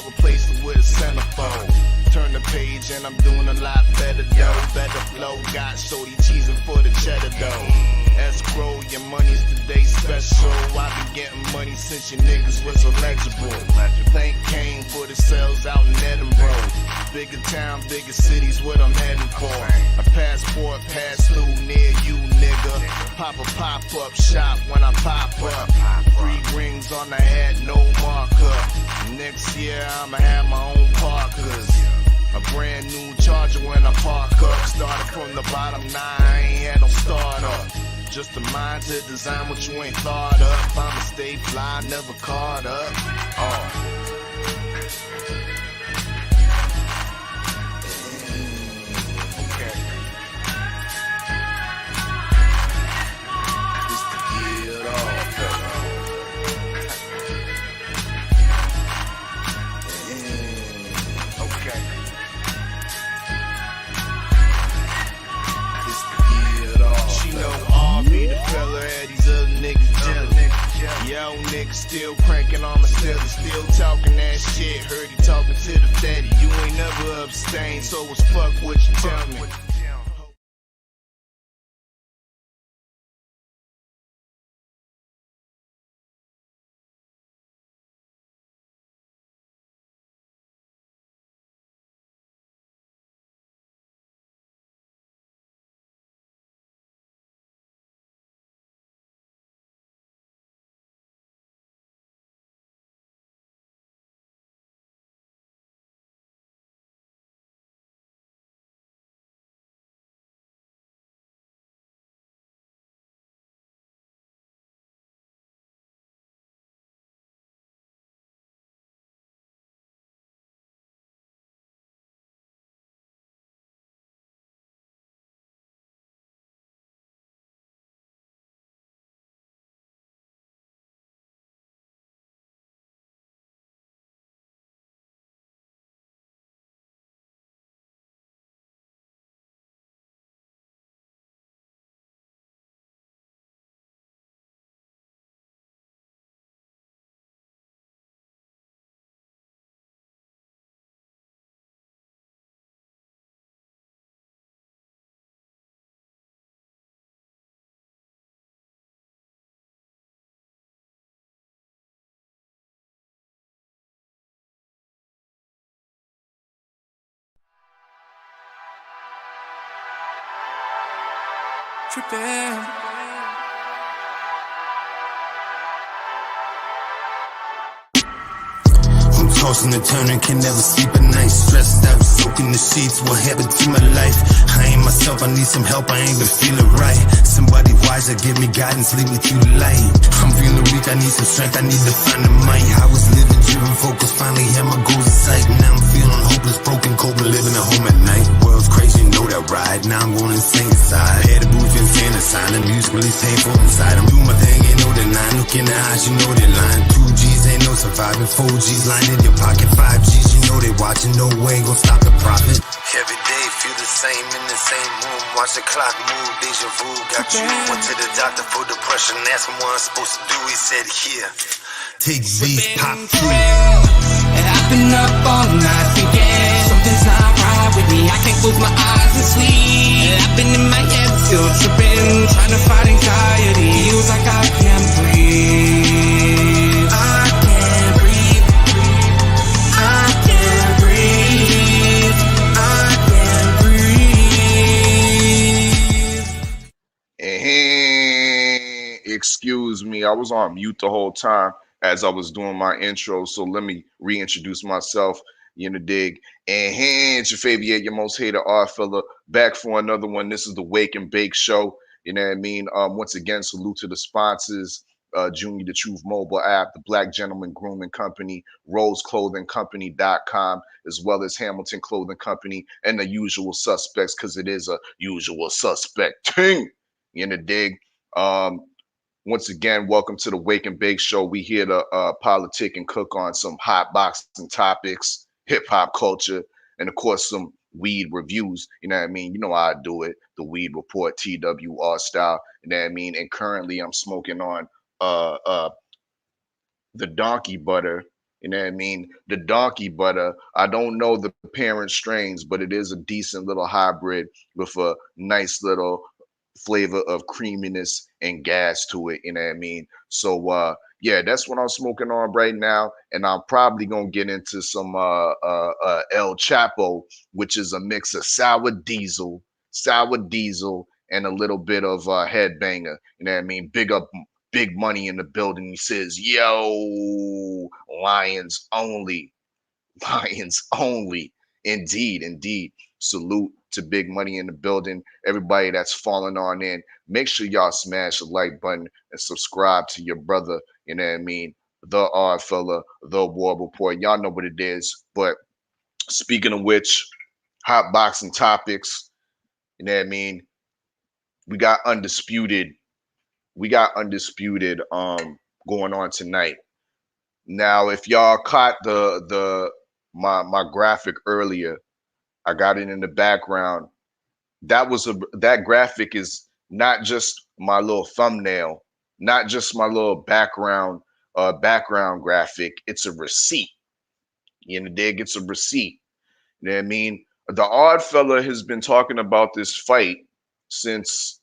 I replaced it with a centerfold. Turn the page and I'm doing a lot better though. Better flow, got shorty cheesing for the cheddar dough. Escrow, your money's today special. I been getting money since your niggas was illegible. Thank Kane for the sales out in Edinburgh. Bigger town, bigger cities, what I'm heading for. A passport pass through near you, nigga. Pop a pop-up shop when I pop up. 3 rings on the head, no marker. Next year I'ma have my own Parkers. A brand new Charger when I park up. Started from the bottom, nah, I ain't had no startup. Just a mind to design what you ain't thought of. I'ma stay fly, never caught up. Okay. Just to get it off, okay. Just to get it off. She know all be the fella at these other niggas jealous. Yo, nigga still cranking on my celly, still talking that shit. Heard he talking to the fatty. You ain't never abstained, so what's fuck what you tell me? Trippin'. I'm tossing and turning, can never sleep at night. Stressed out, soaking the sheets, what happened to my life? I ain't myself, I need some help, I ain't been feeling right. Somebody wiser, give me guidance, lead me through the light. I'm feeling weak, I need some strength, I need to find the might. I was living, driven, focused, finally had my goals in sight. Now I'm feeling hopeless, broken, coping, living at home at night. World's crazy, know that ride, now I'm going insane inside. Had a booth insane inside, the music really painful inside. I'm doing my thing, ain't no denying. Look in the eyes, you know they lying. 2G's ain't no surviving, 4G's lying in your pocket. 5G's, you know they watching, no way gon' stop the profit. Every day feel the same in the same room. Watch the clock move, deja vu. Got you, went to the doctor for depression. Asked him what I'm supposed to do, he said here, take these pop two. And I've been up all night thinking something's not right with me. I can't close my eyes and sleep. And I've been in my head still tripping, trying to fight anxiety. Feels like I can't breathe. I can't breathe. I can't breathe. I can't breathe. Excuse me, I was on mute the whole time as I was doing my intro, so let me reintroduce myself. You know, dig. And it's your favorite, your most hated Oddfella, back for another one. This is the Wake and Bake Show. You know what I mean? Once again, salute to the sponsors, Junior the Truth mobile app, the Black Gentleman Grooming Company, RoseClothingCompany.com, as well as Hamilton Clothing Company, and the usual suspects, because it is a usual suspect thing. You know, dig. Once again, welcome to the Wake and Bake Show. We here to politic and cook on some hot boxing topics, hip hop culture, and of course some weed reviews. You know what I mean? You know how I do it. The Weed Report, TWR style. You know what I mean? And currently I'm smoking on the donkey butter. You know what I mean? The donkey butter. I don't know the parent strains, but it is a decent little hybrid with a nice little flavor of creaminess and gas to it. You know what I mean? So yeah, that's what I'm smoking on right now, and I'm probably gonna get into some El Chapo, which is a mix of sour diesel, and a little bit of headbanger. You know what I mean? Big money in the building. He says, "Yo, Lions only, Lions only." Indeed, indeed. Salute to Big Money in the building. Everybody that's falling on in. Make sure y'all smash the like button and subscribe to your brother. You know what I mean? The Oddfella, the War Report. Y'all know what it is. But speaking of which, hot boxing topics. You know what I mean? We got undisputed. We got undisputed going on tonight. Now, if y'all caught my graphic earlier, I got it in the background. That graphic is not just my little thumbnail, not just my little background graphic. It's a receipt. You know, dig? It's a receipt. You know what I mean? The Odd Fella has been talking about this fight since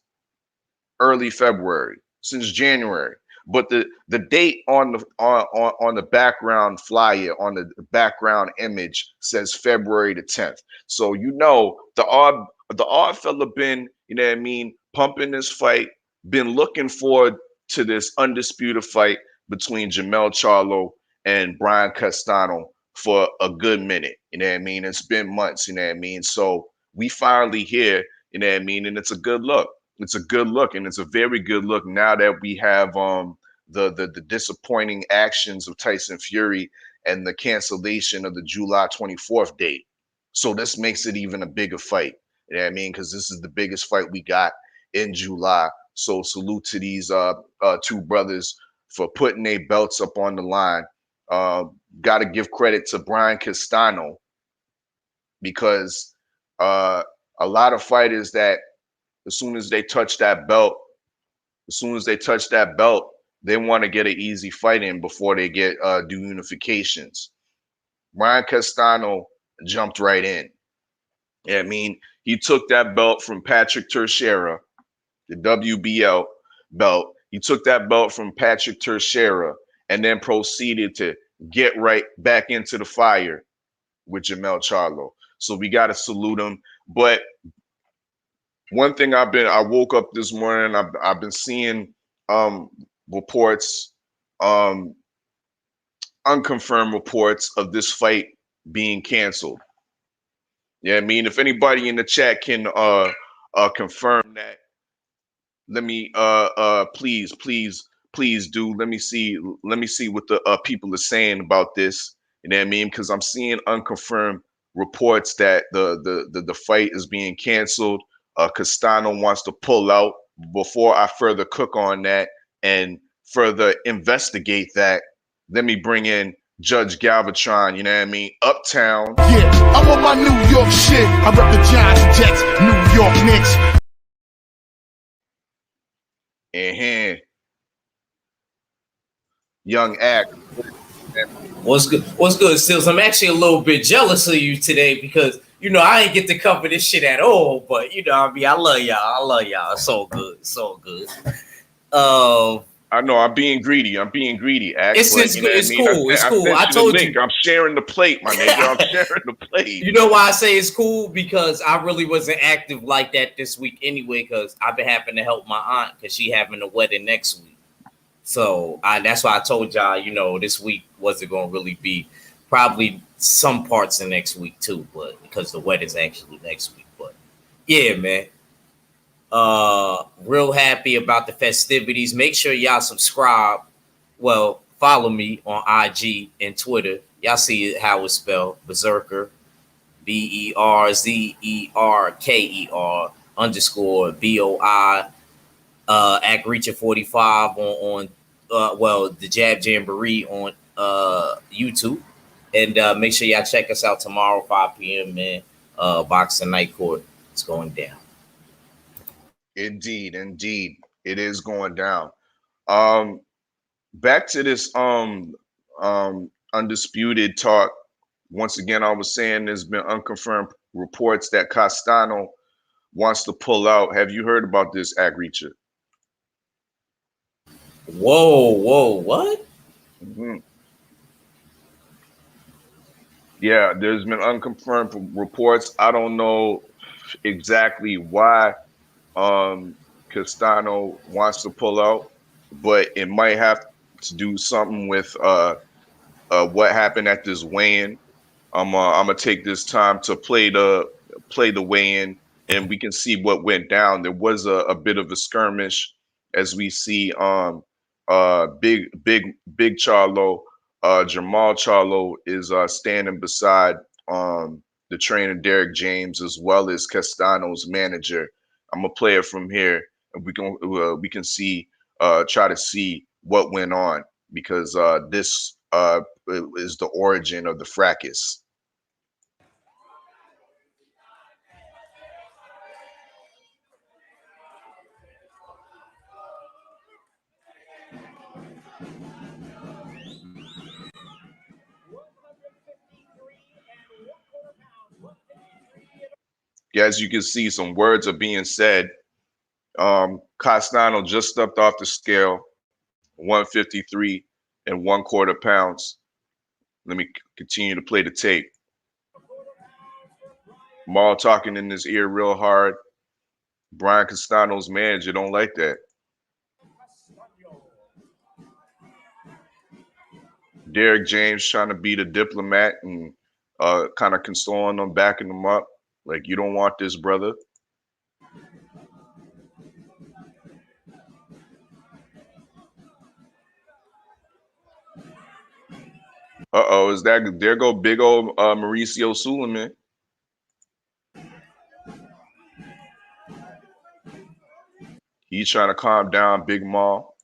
early February, since January. But the date on the background flyer, on the background image, says February the 10th. So you know the odd fella been, you know what I mean, pumping this fight, been looking forward to this undisputed fight between Jamel Charlo and Brian Castano for a good minute. You know what I mean? It's been months, you know what I mean? So we finally here, you know what I mean, and it's a good look. It's a good look, and it's a very good look now that we have the disappointing actions of Tyson Fury and the cancellation of the July 24th date. So this makes it even a bigger fight. You know what I mean? Because this is the biggest fight we got in July. So salute to these two brothers for putting their belts up on the line. Got to give credit to Brian Castano because a lot of fighters that as soon as they touch that belt, they want to get an easy fight in before they get do unifications. Brian Castano jumped right in. Yeah, I mean, he took that belt from Patrick Teixeira, the WBL belt. He took that belt from Patrick Teixeira and then proceeded to get right back into the fire with Jamel Charlo. So we got to salute him. But one thing I woke up this morning, I've been seeing reports, unconfirmed reports of this fight being canceled. Yeah, I mean, if anybody in the chat can confirm that, let me please do. Let me see what the people are saying about this. You know what I mean? Because I'm seeing unconfirmed reports that the fight is being canceled. Castano wants to pull out. Before I further cook on that and further investigate that, let me bring in Judge Galvatron, you know what I mean? Uptown. Yeah, I'm on my New York shit. I rep the Giants, Jets, New York Knicks. And Young Act. What's good? What's good, Stills? I'm actually a little bit jealous of you today because I ain't get to cover this shit at all. But I mean, I love y'all. It's so good. I know I'm being greedy. Act, it's cool. I told you. I'm sharing the plate, my nigga. I'm sharing the plate. You know why I say it's cool? Because I really wasn't active like that this week anyway. Because I've been having to help my aunt because she having a wedding next week. So that's why I told y'all, this week wasn't going to really be, probably some parts of next week too, but because the wedding's actually next week. But yeah, man, real happy about the festivities. Make sure y'all subscribe. Well, follow me on IG and Twitter. Y'all see how it's spelled: Berserker, BERZERKER _ BOI at Reacher 45 on the Jab Jamboree on YouTube, and make sure y'all check us out tomorrow 5 p.m. man. Boxing Night Court is going down. Indeed, it is going down. Back to this undisputed talk. Once again, I was saying there's been unconfirmed reports that Castano wants to pull out. Have you heard about this, Agreacher? Whoa, what? Mm-hmm. Yeah, there's been unconfirmed reports. I don't know exactly why Castano wants to pull out, but it might have to do something with what happened at this weigh-in. I'm gonna take this time to play the weigh-in, and we can see what went down. There was a bit of a skirmish, as we see big Charlo, Jamal Charlo is standing beside the trainer Derek James, as well as Castano's manager. I'm gonna play it from here, and we can see try to see what went on, because this is the origin of the fracas. As you can see, some words are being said. Castano just stepped off the scale, 153 and 1/4 pounds. Let me continue to play the tape. Maul talking in his ear real hard. Brian Castano's manager don't like that. Derek James trying to be the diplomat and kind of consoling them, backing them up. Like, you don't want this, brother. Is that there go big old Mauricio Suleiman? He's trying to calm down Big Maul.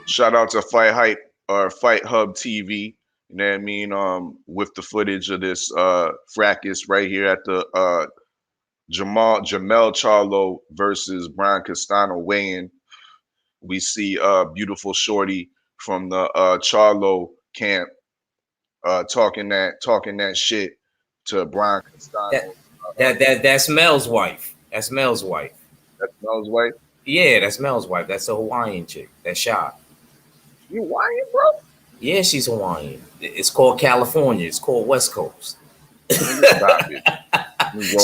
Shout out to Fight Hype or Fight Hub TV. You know what I mean? With the footage of this fracas right here at the Jamel Charlo versus Brian Castano weigh-in. We see beautiful shorty from the Charlo camp talking that shit to Brian Castano. That's Mel's wife. That's Mel's wife. That's Mel's wife? Yeah, that's Mel's wife. That's a Hawaiian chick. That's Shot. You Hawaiian, bro? Yeah, she's Hawaiian. It's called California. It's called West Coast. Stop it.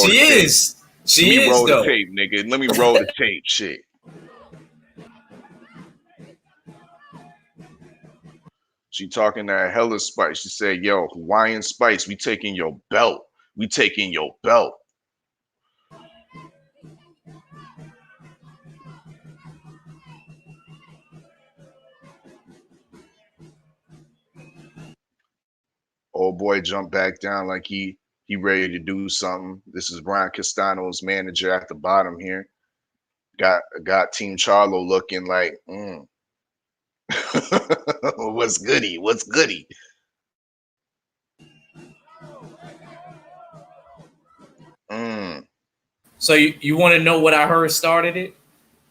She is. She is, roll though. the tape, nigga. Let me roll the tape, shit. She talking that hella spice. She said, yo, Hawaiian spice, we taking your belt. We taking your belt. Old boy jumped back down like he ready to do something. This is Brian Castano's manager at the bottom here. Got Team Charlo looking like, what's goody? What's goody? So you want to know what I heard started it?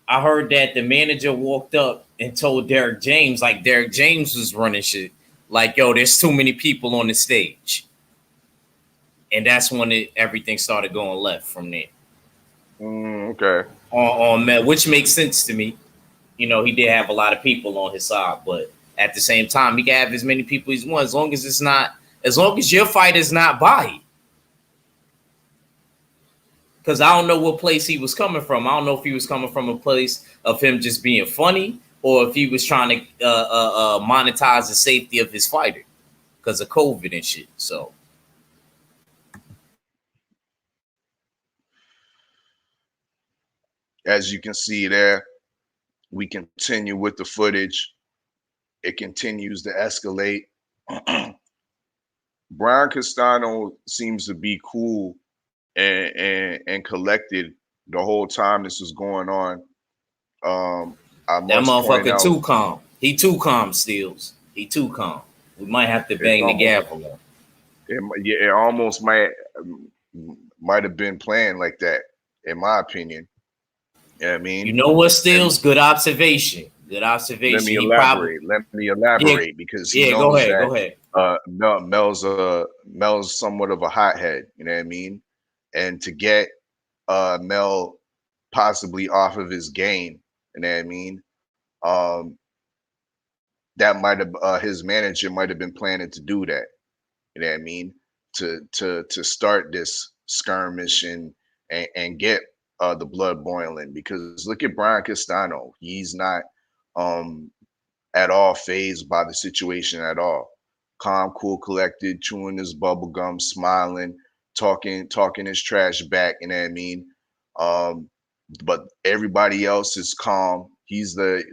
I heard that the manager walked up and told Derek James, like Derek James was running shit, like, yo, there's too many people on the stage. And that's when everything started going left from there. Okay. On which makes sense to me. You know, he did have a lot of people on his side, but at the same time, he can have as many people as he wants, as long as your fight is not by it. Because I don't know what place he was coming from. I don't know if he was coming from a place of him just being funny, or if he was trying to monetize the safety of his fighter because of COVID and shit. So, as you can see there, we continue with the footage. It continues to escalate. Brian Castano seems to be cool and collected the whole time this is going on. That motherfucker too calm. He too calm, Steels. He too calm. We might have to bang the gavel on. Yeah, it almost might have been playing like that, in my opinion. Yeah, I You mean, know what, and Steele's good observation. Good let observation. me He probably elaborate. Let me yeah elaborate because he yeah. Go knows ahead. that Go ahead. Mel's somewhat of a hothead. You know what I mean? And to get Mel possibly off of his game, you know what I mean? Um, that might have his manager might have been planning to do that. You know what I mean? To start this skirmish and get the blood boiling because look at Brian Castano. He's not um at all phased by the situation at all. Calm, cool, collected, chewing his bubble gum, smiling, talking his trash back, you know what I mean? Um, but everybody else is calm. He's the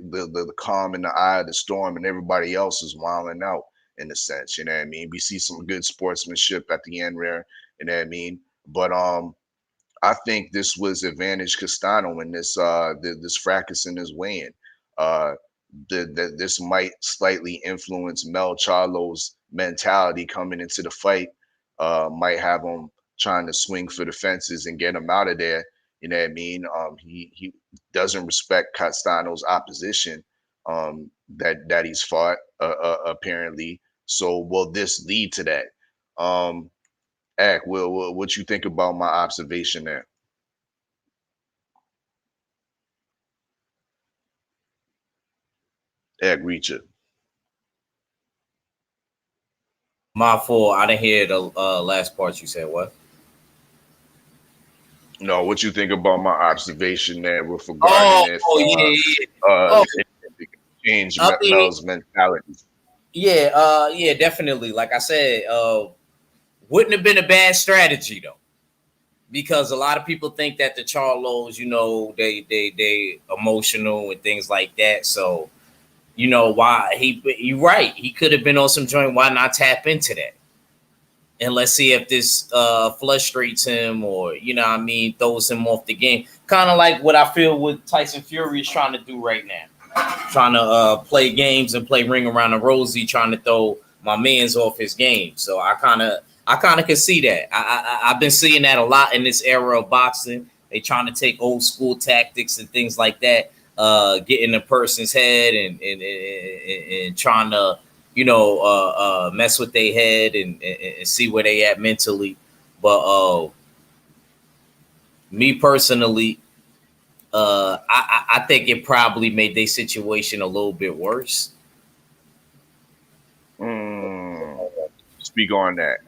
calm in the eye of the storm, and everybody else is wilding out in a sense, you know what I mean? We see some good sportsmanship at the end there, you know what I mean? But I think this was advantage Castano in this fracas in his weigh-in. Uh, this might slightly influence Mel Charlo's mentality coming into the fight. Might have him trying to swing for the fences and get him out of there. You know what I mean? He doesn't respect Castano's opposition that he's fought apparently. So will this lead to that? Ack, what you think about my observation there? Ack, Reacher. My fault. I didn't hear the last part you said. What? No, what you think about my observation there with regarding Oh, if oh yeah, yeah, yeah. Oh, it can change I mean, Mel's mentality? yeah, yeah, definitely. Like I said, wouldn't have been a bad strategy though, because a lot of people think that the Charlos, they emotional and things like that. So why you right? He could have been on some joint. Why not tap into that? And let's see if this frustrates him or what I mean, throws him off the game. Kind of like what I feel what Tyson Fury is trying to do right now. Trying to play games and play ring around the rosy, trying to throw my man's off his game. So I kind of can see that. I've been seeing that a lot in this era of boxing. They trying to take old school tactics and things like that, get in a person's head and trying to mess with their head and see where they at mentally. But me personally, I think it probably made their situation a little bit worse. Mm, speak on that.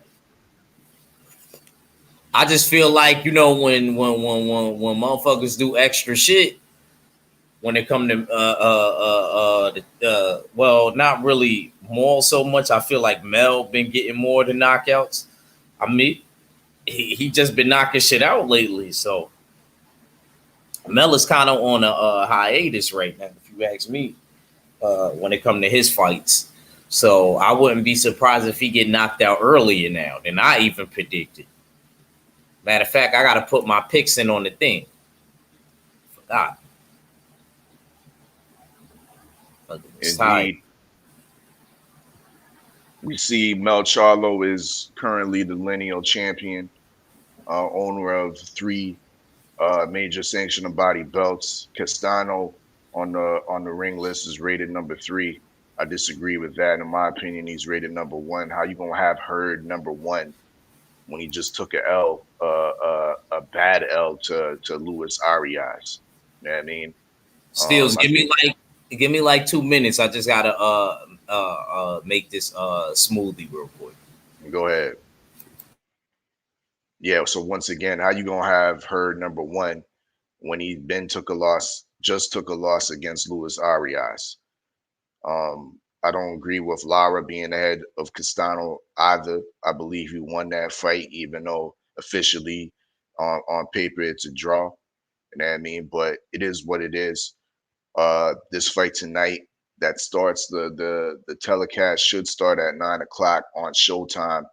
I just feel like when motherfuckers do extra shit when it come to well, not really more so much. I feel like Mel been getting more of the knockouts. I mean, he just been knocking shit out lately. So Mel is kind of on a hiatus right now, if you ask me. When it come to his fights, so I wouldn't be surprised if he get knocked out earlier now than I even predicted. Matter of fact, I got to put my picks in on the thing. Forgot. It's tight. Indeed, we see Mel Charlo is currently the lineal champion, owner of three major sanctioned body belts. Castano on the ring list is rated number three. I disagree with that. In my opinion, he's rated number one. How you gonna have Hurd number one when he just took a bad L to Luis Arias? You know what I mean? Steals, I think. give me like 2 minutes. I just gotta make this smoothie real quick. Go ahead. Yeah. So once again, how you gonna have Hurd number one when he been took a loss, just took a loss against Luis Arias? I don't agree with Lara being ahead of Castano either. I believe he won that fight, even though officially on paper it's a draw. You know what I mean? But it is what it is. This fight tonight that starts the telecast should start at 9 o'clock on Showtime.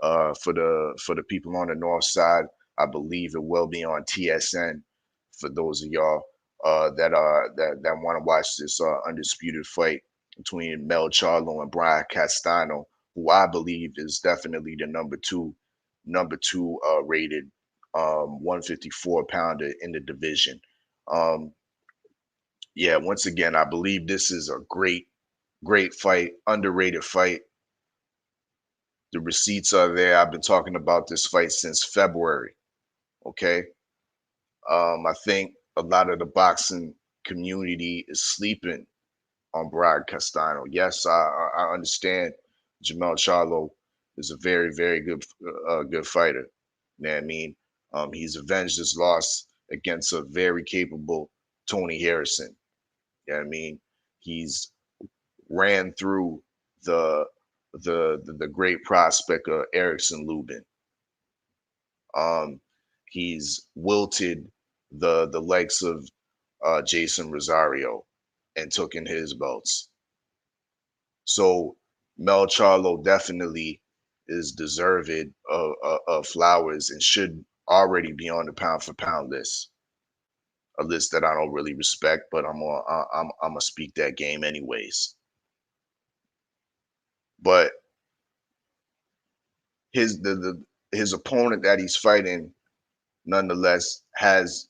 For the people on the north side, I believe it will be on TSN for those of y'all that want to watch this undisputed fight between Mel Charlo and Brian Castano who I believe is definitely the number two rated 154 pounder in the division. Um, yeah, once again, I believe this is a great fight, underrated fight. The receipts are there. I've been talking about this fight since February. Okay. I think a lot of the boxing community is sleeping on Brian Castano. Yes, I understand Jamel Charlo is a very good fighter. You know what I mean? He's avenged his loss against a very capable Tony Harrison. You know what I mean? He's ran through the the great prospect of Erickson Lubin. Um, he's wilted the likes of Jason Rosario and took in his belts. So Mel Charlo definitely is deserved of flowers and should already be on the pound for pound list. A list that I don't really respect, but I'm gonna speak that game anyways. But his opponent that he's fighting nonetheless has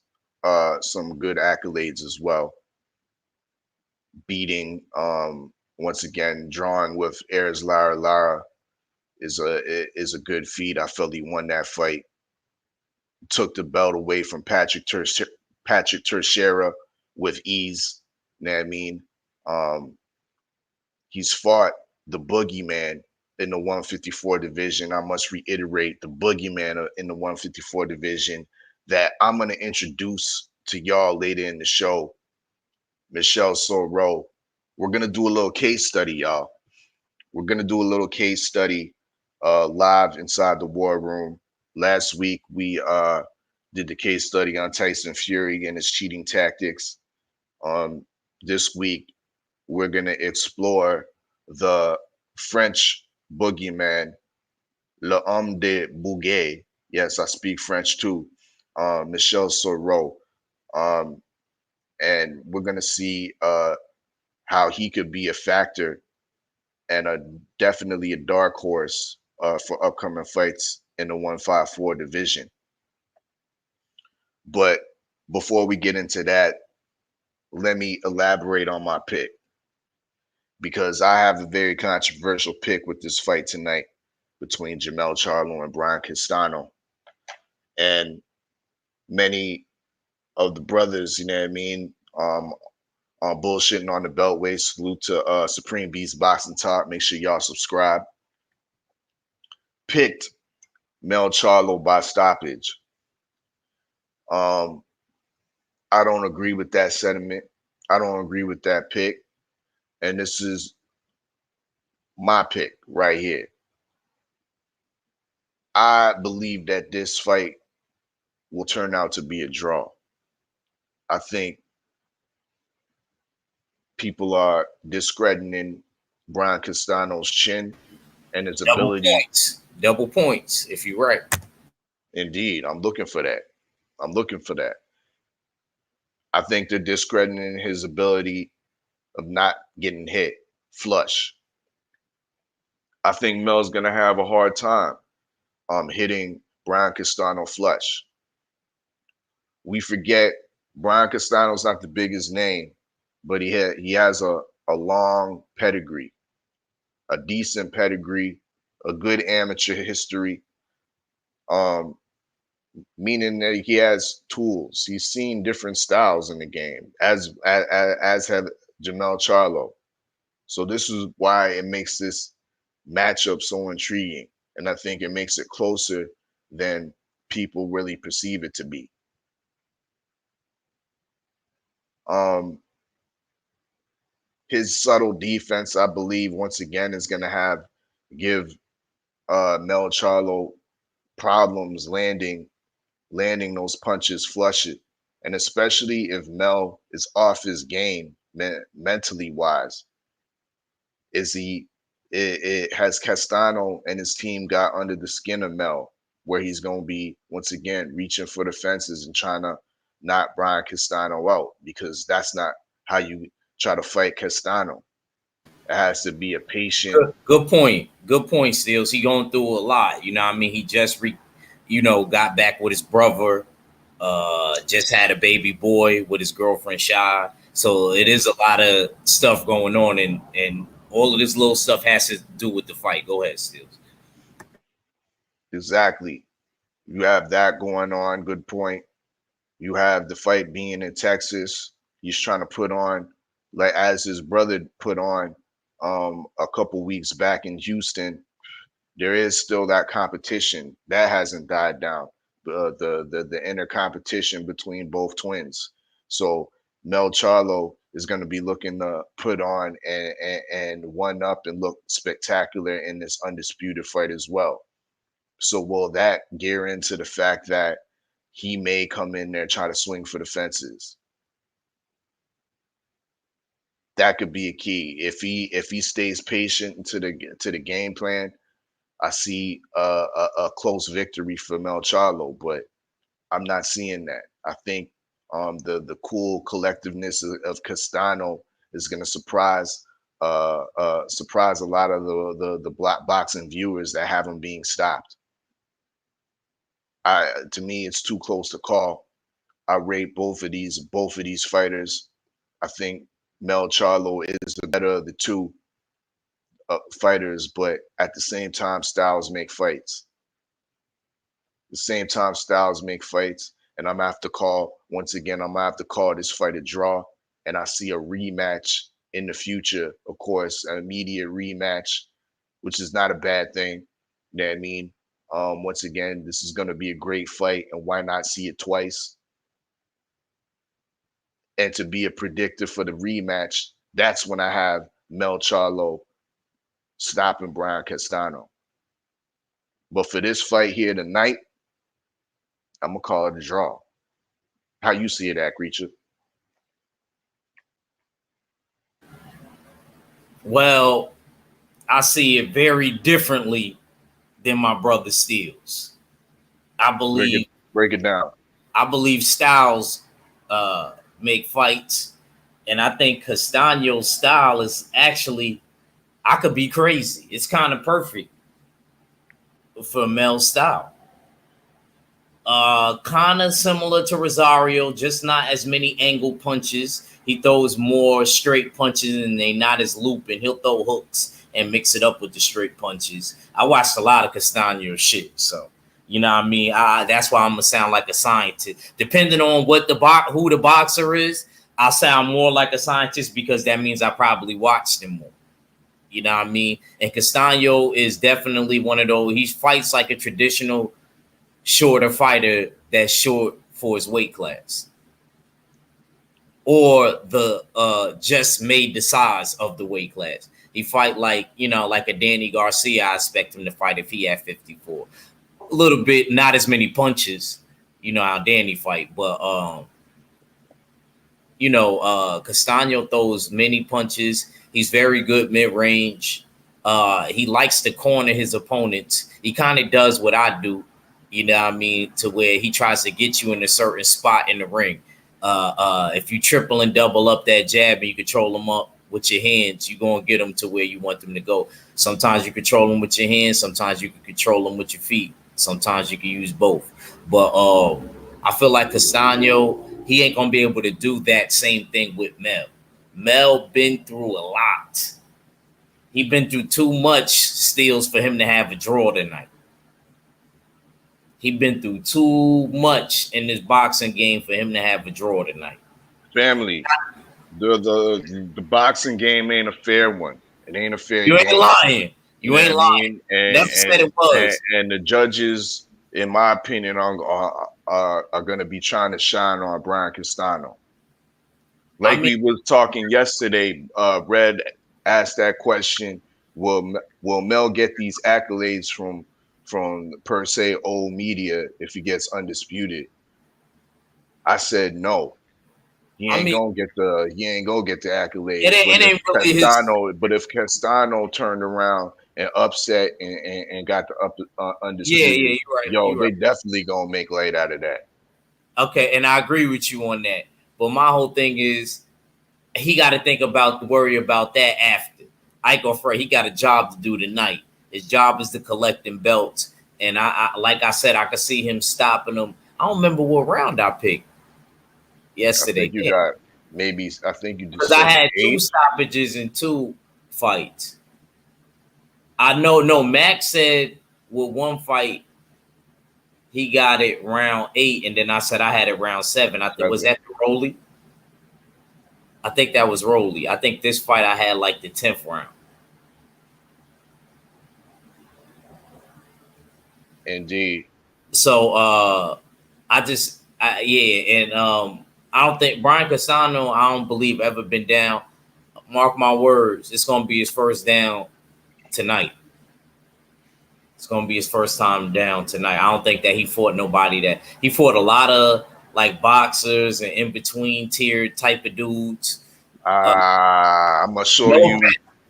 some good accolades as well. Beating once again, drawn with Ayers Lara is a good feat. I felt he won that fight. Took the belt away from Patrick Tercera with ease. You know what I mean? Um, he's fought the boogeyman in the 154 division. I must reiterate the boogeyman in the 154 division that I'm going to introduce to y'all later in the show, Michelle Soro. We're going to do a little case study, y'all. We're going to do a little case study live inside the war room. Last week, we did the case study on Tyson Fury and his cheating tactics. This week, we're going to explore the French boogeyman, l'homme de Bouguet. Yes, I speak French too. Michel Soro. And we're going to see how he could be a factor and definitely a dark horse for upcoming fights in the 154 division. But before we get into that, let me elaborate on my pick, because I have a very controversial pick with this fight tonight between Jamel Charlo and Brian Castano. And many of the brothers, you know what I mean, bullshitting on the beltway. Salute to Supreme Beast Boxing Talk. Make sure y'all subscribe. Picked Mel Charlo by stoppage. I don't agree with that sentiment. I don't agree with that pick. And this is my pick right here. I believe that this fight will turn out to be a draw. I think people are discrediting Brian Castano's chin and his ability. Double points, if you're right. Indeed, I'm looking for that. I'm looking for that. I think they're discrediting his ability of not getting hit flush. I think Mel's gonna have a hard time hitting Brian Castano flush. We forget Brian Castano's not the biggest name, but he has a long pedigree, a decent pedigree, a good amateur history. Meaning that he has tools. He's seen different styles in the game, as have Jamel Charlo. So this is why it makes this matchup so intriguing, and I think it makes it closer than people really perceive it to be. His subtle defense, I believe, once again is going to give Mel Charlo problems landing those punches flush it, and especially if Mel is off his game mentally wise. Has Castano and his team got under the skin of Mel, where he's going to be once again reaching for the fences and trying to knock Brian Castano out, because that's not how you try to fight Castano. It has to be a patient. Good point. Good point, Steels. He going through a lot. You know what I mean? He just got back with his brother. Just had a baby boy with his girlfriend Shy. So it is a lot of stuff going on, and all of this little stuff has to do with the fight. Go ahead, Steels. Exactly. You have that going on. Good point. You have the fight being in Texas. He's trying to put on, like as his brother put on a couple weeks back in Houston. There is still that competition that hasn't died down. The inner competition between both twins. So Mel Charlo is going to be looking to put on and one up and look spectacular in this undisputed fight as well. So will that gear into the fact that he may come in there try to swing for the fences? That could be a key. If he stays patient to the game plan, I see a close victory for Mel Charlo, but I'm not seeing that. I think the cool collectiveness of Castano is going to surprise a lot of the black boxing viewers that have him being stopped. To me, it's too close to call. I rate both of these fighters. I think Mel Charlo is the better of the two fighters, but at the same time, styles make fights. The same time, styles make fights, and I'm gonna have to call once again. I'm gonna have to call this fight a draw, and I see a rematch in the future. Of course, an immediate rematch, which is not a bad thing. You know what I mean? Once again, this is gonna be a great fight, and why not see it twice? And to be a predictor for the rematch, that's when I have Mel Charlo stopping Brian Castano. But for this fight here tonight, I'm gonna call it a draw. How you see it, Creature? Well, I see it very differently than my brother Steels. I believe break it down. I believe styles make fights, and I think Castano's style is actually, I could be crazy. It's kind of perfect for Mel's style. Kind of similar to Rosario, just not as many angle punches. He throws more straight punches and they not as looping. He'll throw hooks and mix it up with the straight punches. I watched a lot of Castano shit, so you know what I mean. That's why I'm gonna sound like a scientist. Depending on what who the boxer is, I'll sound more like a scientist because that means I probably watched him more. You know what I mean? And Castano is definitely one of those. He fights like a traditional shorter fighter that's short for his weight class, or the just made the size of the weight class. He fight like a Danny Garcia. I expect him to fight if he had 54. A little bit, not as many punches, how Danny fight, but Castano throws many punches. He's very good mid-range. He likes to corner his opponents. He kind of does what I do, you know what I mean, to where he tries to get you in a certain spot in the ring. If you triple and double up that jab and you control them up with your hands, you're going to get them to where you want them to go. Sometimes you control them with your hands. Sometimes you can control them with your feet. Sometimes you can use both. But I feel like Castano, he ain't going to be able to do that same thing with Mel. Mel been through a lot. He been through too much steals for him to have a draw tonight. He been through too much in this boxing game for him to have a draw tonight. Family, the boxing game ain't a fair one. It ain't a fair You game. ain't lying. You ain't lying. Never said it was. And the judges, in my opinion, are going to be trying to shine on Brian Castano. Like we was talking yesterday, Red asked that question: Will Mel get these accolades from per se old media if he gets undisputed? I said no. He ain't gonna get the accolades. It ain't really Castano, but if Castano turned around and upset and got the undisputed, you're right. They definitely gonna make light out of that. Okay, and I agree with you on that. But my whole thing is he got to worry about that after. Ike Oddfella, he got a job to do tonight. His job is to collect them belts. And I like I said, I could see him stopping him. I don't remember what round I picked yesterday. I think you got maybe. I think you just because I had 2 8. stoppages in 2 fights. I know. No, Max said with 1 fight he got it round 8, and then I said I had it round 7. I think was that the Rolly. I think that was Rolly. I think this fight I had like the 10th round. Indeed. So I don't think Brian Castano, I don't believe ever been down. Mark my words, it's gonna be his first down tonight. It's gonna be his first time down tonight. I don't think that he fought nobody that he fought a lot of like boxers and in between tier type of dudes. I'm gonna show you.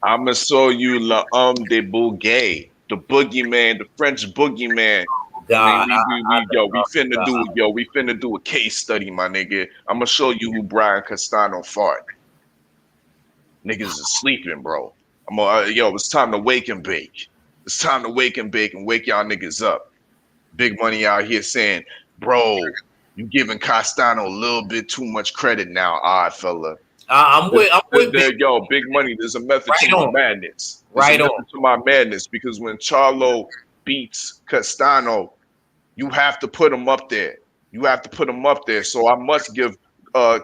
I'm gonna show you de Bouguet, the boogeyman, the French boogeyman. God, we finna do a case study, my nigga. I'm gonna show you who Brian Castano fought. Niggas is sleeping, bro. It's time to wake and bake. It's time to wake and bake and wake y'all niggas up. Big Money out here saying, bro, you giving Castano a little bit too much credit now, Oddfella. I'm with Big Money. There's a method to my madness. To my madness, because when Charlo beats Castano, you have to put him up there. So I must give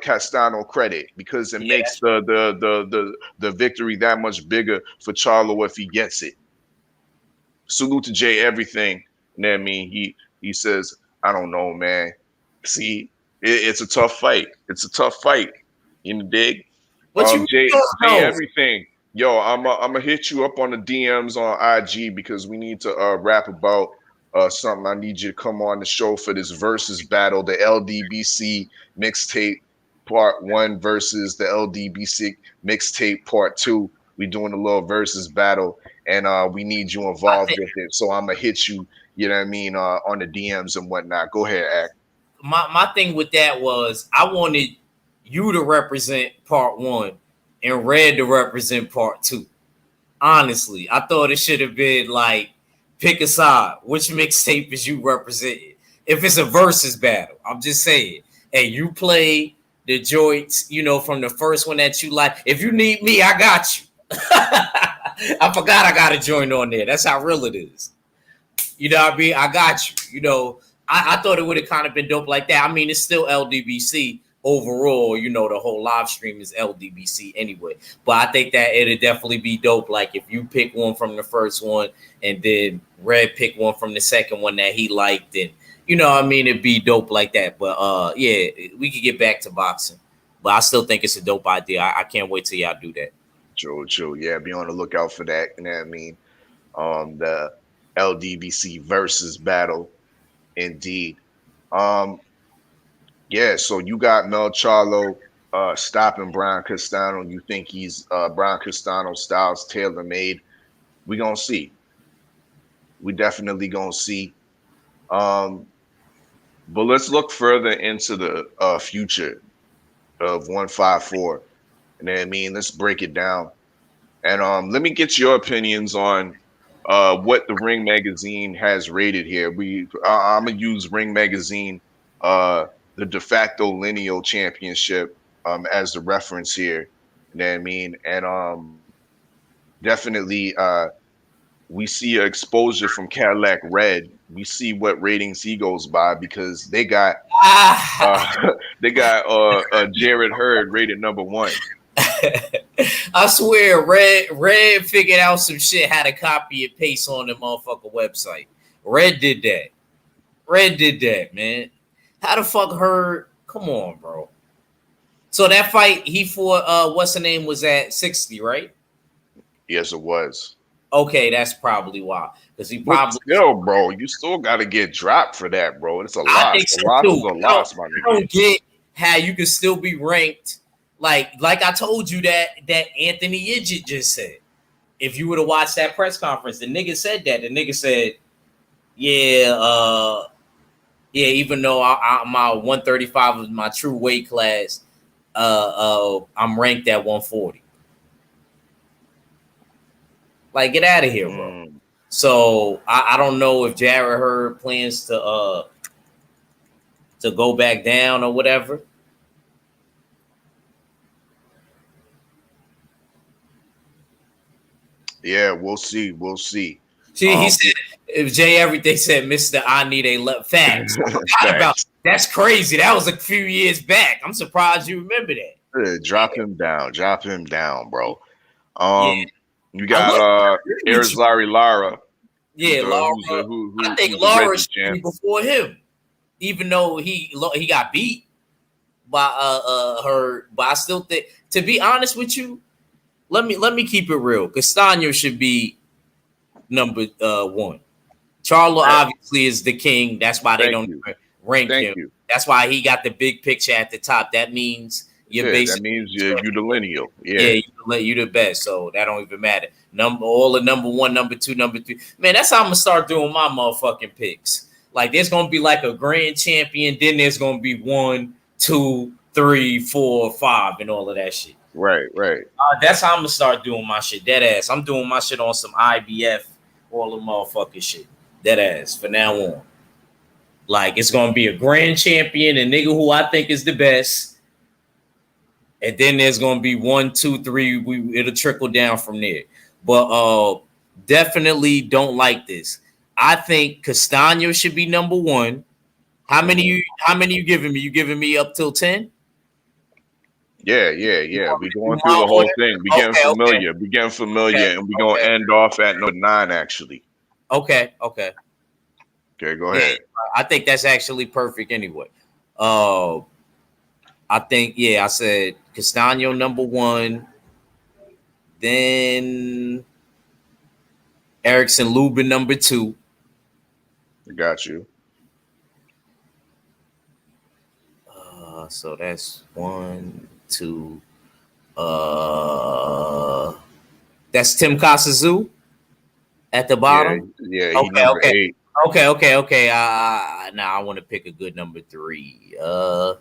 Castano credit because it makes the victory that much bigger for Charlo if he gets it. Salute to Jay everything. You know what I mean? He says, I don't know, man. See, it's a tough fight. You know, dig? Jay everything. Yo, I'm gonna hit you up on the DMs on IG because we need to rap about something. I need you to come on the show for this versus battle, the LDBC mixtape part 1 versus the LDBC mixtape part 2. We doing a little versus battle, and we need you involved with it. So I'm gonna hit you, you know what I mean, on the DMs and whatnot. Go ahead, Act. My thing with that was I wanted you to represent part 1 and Red to represent part 2. Honestly, I thought it should have been like pick a side. Which mixtape is you representing? If it's a versus battle, I'm just saying. Hey, you play the joints, from the first one that you like. If you need me, I got you. I forgot I got a joint on there. That's how real it is. You know what I mean? I got you. I thought it would have kind of been dope like that. I mean, it's still LDBC overall. The whole live stream is LDBC anyway. But I think that it'd definitely be dope. Like if you pick one from the first one and then Red pick one from the second one that he liked, and it'd be dope like that. But we could get back to boxing. But I still think it's a dope idea. I can't wait till y'all do that. True. Yeah, be on the lookout for that. You know what I mean? The LDBC versus battle, indeed. Yeah, so you got Mel Charlo stopping Brian Castano. You think he's Brian Castano styles tailor-made? We gonna see. We definitely gonna see. But let's look further into the future of 154. You know what I mean? Let's break it down. And let me get your opinions on what the Ring Magazine has rated here. I'm gonna use Ring Magazine, the de facto lineal championship, as the reference here. You know what I mean? And definitely we see an exposure from Cadillac Red. We see what ratings he goes by because they got Jared Hurd rated number 1. I swear, Red figured out some shit how to copy and paste on the motherfucker website. Red did that, man. How the fuck Hurd? Come on, bro. So that fight he fought, what's the name, was at 60, right? Yes, it was. Okay, that's probably why. Because he probably bro, you still gotta get dropped for that, bro. It's a loss. A loss, my nigga. I don't get how you can still be ranked. Like I told you that Anthony Idjit just said. If you would have watched that press conference, the nigga said that. The nigga said, even though my 135 is my true weight class, I'm ranked at 140. Like, get out of here, bro. So I don't know if Jared Hurd plans to go back down or whatever. Yeah, we'll see. We'll see. See, he said, if Jay Everything said, Mr. I need a facts. That's crazy. That was a few years back. I'm surprised you remember that. Yeah, drop him down, bro. Yeah. You got Arizari Lara. Yeah, Lara. I think Lara should be before him, even though he got beat by her. But I still think, to be honest with you, let me keep it real. Castano should be number one. Charlo obviously is the king. That's why they don't rank him. That's why he got the big picture at the top. That means you're basically. That means you're the lineal. Yeah, you the best. So that don't even matter. All the number one, number two, number three. Man, that's how I'm gonna start doing my motherfucking picks. Like, there's gonna be like a grand champion. Then there's gonna be 1, 2, 3, 4, 5, and all of that shit. Right. That's how I'm gonna start doing my shit. Dead ass. I'm doing my shit on some IBF, all the motherfucking shit. Dead ass for now on. Like, it's gonna be a grand champion, a nigga who I think is the best, and then there's gonna be 1, 2, 3. It'll trickle down from there. But definitely don't like this. I think Castano should be number one. How many you giving me? You giving me up till 10? Yeah. We going through the whole thing. We getting familiar. Okay. We getting familiar, and we gonna end off at number 9. Actually. Okay. Okay, go ahead. I think that's actually perfect anyway. I think, I said Castano number 1, then Erickson Lubin number 2. Got you. So that's 1, 2. That's Tim Casazu at the bottom. Yeah. Number 8. Okay. Now I want to pick a good number 3. All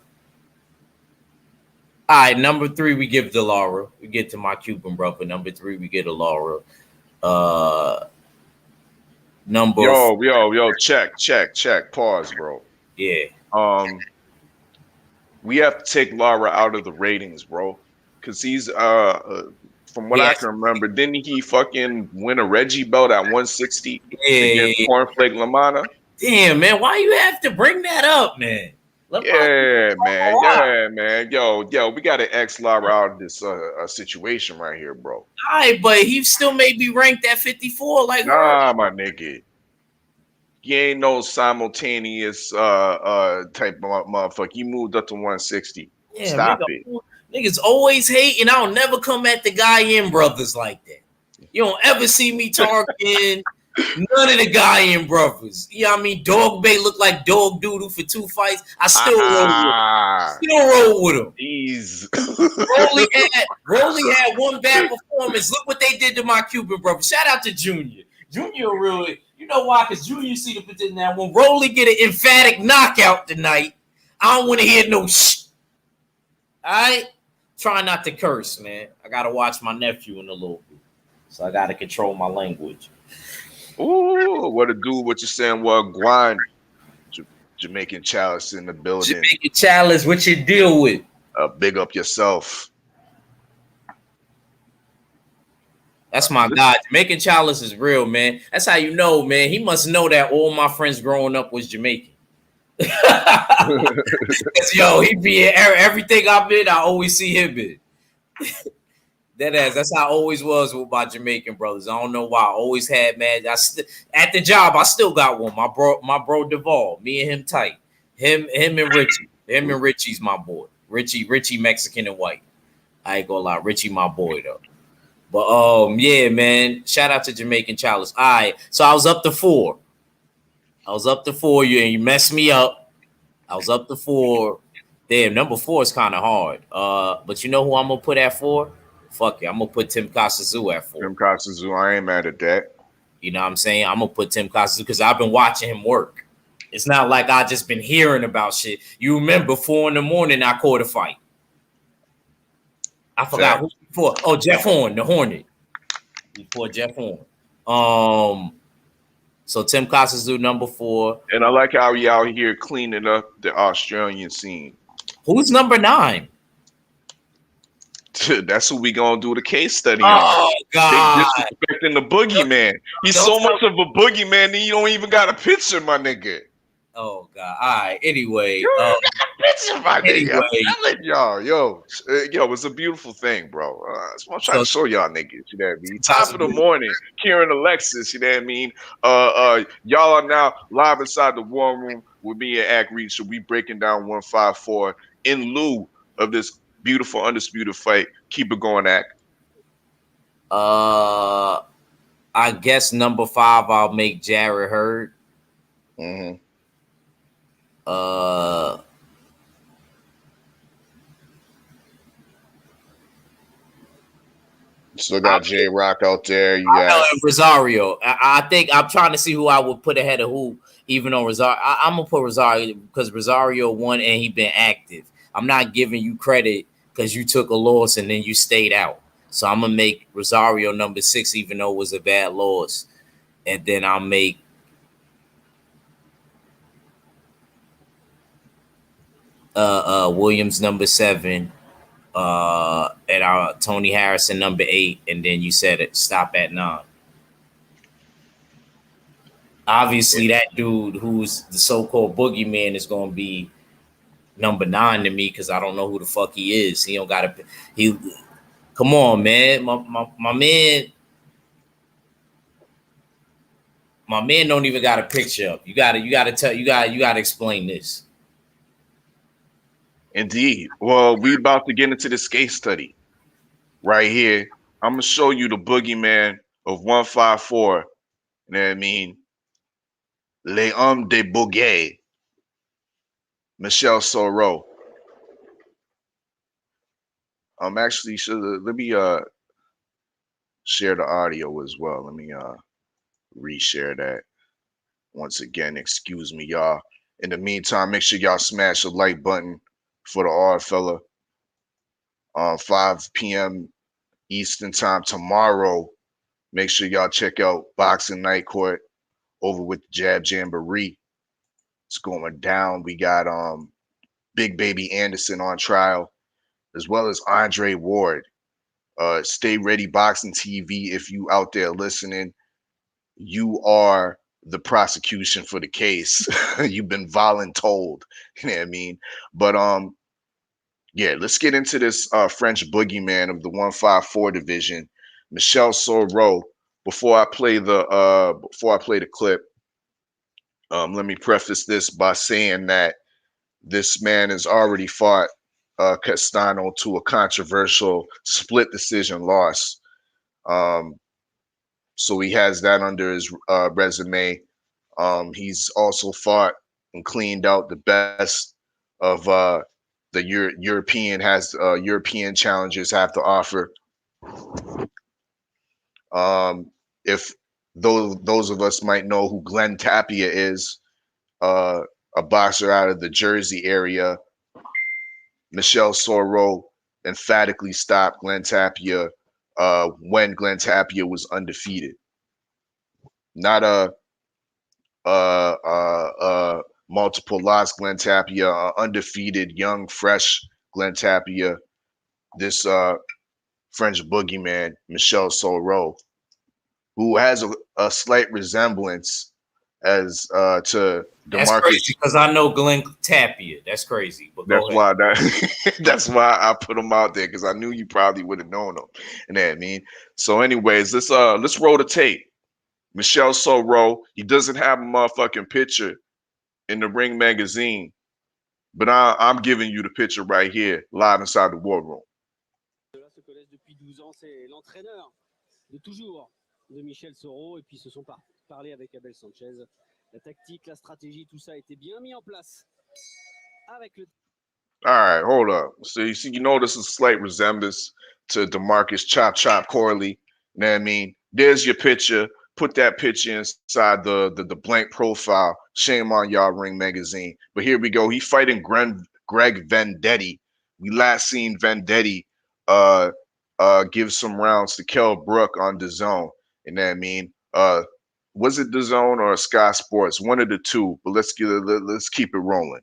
right, number 3 we give to Lara. We get to my Cuban brother. Number 3 we get to Lara. Number Yo, check. Pause, bro. Yeah. We have to take Lara out of the ratings, bro. Cause he's from what I can remember, didn't he fucking win a Reggie belt at 160 against Cornflake LaManna? Damn, man, why you have to bring that up, man? Man. Yo, we gotta X Lara out of this situation right here, bro. All right, but he still may be ranked at 54. Like, nah, my nigga. He ain't no simultaneous type of motherfucker. He moved up to 160. Yeah, Stop it. Niggas always hating. I'll never come at the Guy in brothers like that. You don't ever see me targeting none of the Guy in brothers. You know what I mean? Dog Bay looked like dog doodle for 2 fights. I still roll with him. Jeez. Rolly had one bad performance. Look what they did to my Cuban brother. Shout out to Junior. Junior really, you know why? Because Junior see the potential now. When Rolly get an emphatic knockout tonight, I don't want to hear no shit. All right? Try not to curse, man. I got to watch my nephew in a little bit. So I got to control my language. Ooh, what to do? What you saying? What Guan? Jamaican Chalice in the building. Jamaican Chalice, what you deal with? Big up yourself. That's my guy. Jamaican Chalice is real, man. That's how you know, man. He must know that all my friends growing up was Jamaican. Yo, he be in everything I've been. I always see him in. That's how I always was with my Jamaican brothers. I don't know why. I always had, man. At the job, I still got one. My bro Duvall. Me and him tight. Him and Richie. Him and Richie's my boy. Richie Mexican and white. I ain't gonna lie. Richie my boy though. But yeah, man. Shout out to Jamaican Chalice. All right. So I was up to 4. You messed me up. I was up to 4. Damn, number 4 is kind of hard. But you know who I'm gonna put at 4? Fuck it, I'm gonna put Tim Casazu at 4. Tim Casazu, I ain't mad at that. You know what I'm saying? I'm gonna put Tim Casazu because I've been watching him work. It's not like I just been hearing about shit. You remember 4 a.m. I caught a fight. I forgot who before. Oh, Jeff Horn, the Hornet. before Jeff Horn. So Tim Costa number 4. And I like how he out here cleaning up the Australian scene. Who's number 9? That's who we gonna do the case study on. Oh God! They disrespecting the boogeyman. He's so much of a boogeyman that you don't even got a picture, my nigga. Oh God! All right. Anyway, You don't even got a picture, my nigga. anyway. I'm telling y'all, yo, it's a beautiful thing, bro. That's what I'm trying to show y'all niggas. You know what I mean? Top of the morning, Kieran Alexis. You know what I mean? Y'all are now live inside the war room with me and Act Reach. So we breaking down 154 in lieu of this beautiful undisputed fight. Keep it going, Act. I guess number 5, I'll make Jared Hurd. Mm-hmm. Still got J Rock out there. You got Rosario. I think I'm trying to see who I would put ahead of who, even on Rosario. I'm gonna put Rosario because Rosario won and he been active. I'm not giving you credit because you took a loss and then you stayed out. So I'm gonna make Rosario number 6, even though it was a bad loss, and then I'll make Williams number 7, and Tony Harrison number 8, and then you said it stop at 9. Obviously, that dude who's the so-called boogeyman is gonna be number 9 to me because I don't know who the fuck he is. He don't got he. Come on, man, my man. My man don't even got a picture up. You gotta explain this. Indeed. Well, we about to get into this case study right here. I'm gonna show you the boogeyman of 154. You know what I mean? Les Hommes de Bouguet. Michel Soro. Actually let me share the audio as well. Let me reshare that. Once again, excuse me, y'all. In the meantime, make sure y'all smash the like button for the Oddfella. 5 p.m. Eastern time tomorrow. Make sure y'all check out Boxing Night Court over with Jab Jamboree. It's going down. We got Big Baby Anderson on trial, as well as Andre Ward. Stay ready, Boxing TV. If you out there listening, you are the prosecution for the case. You've been voluntold. You know what I mean? But yeah, let's get into this French boogeyman of the 154 division, Michel Soro. Before I play the clip, let me preface this by saying that this man has already fought Castano to a controversial split decision loss. So he has that under his resume. He's also fought and cleaned out the best of the European challengers have to offer. If those of us might know who Glenn Tapia is, a boxer out of the Jersey area, Michel Soro emphatically stopped Glenn Tapia when Glenn Tapia was undefeated. Not a multiple loss Glenn Tapia, undefeated, young, fresh Glenn Tapia. This French boogeyman, Michel Soro, who has a slight resemblance as to That's DeMarcus. crazy because I know Glenn Tapia. That's crazy. But that's why that's why I put him out there, because I knew you probably would have known him. You know what I mean? So, anyways, let's roll the tape. Michel Soro, he doesn't have a motherfucking picture in the Ring magazine, but I'm giving you the picture right here, live inside the war room. Se connaissent depuis 12 ans, c'est l'entraîneur de toujours de Michel Soro, et puis se sont parlé avec Abel Sanchez. La tactique, la stratégie, tout ça a été bien mis en place avec le. All right, hold up. So you notice a slight resemblance to DeMarcus Chop Corley. You know what I mean? There's your picture. Put that picture inside the blank profile. Shame on y'all, Ring magazine. But here we go. He fighting Greg Vendetti. We last seen Vendetti give some rounds to Kell Brook on DAZN. You know what I mean? Was it DAZN or Sky Sports? One of the two. But let's keep it rolling.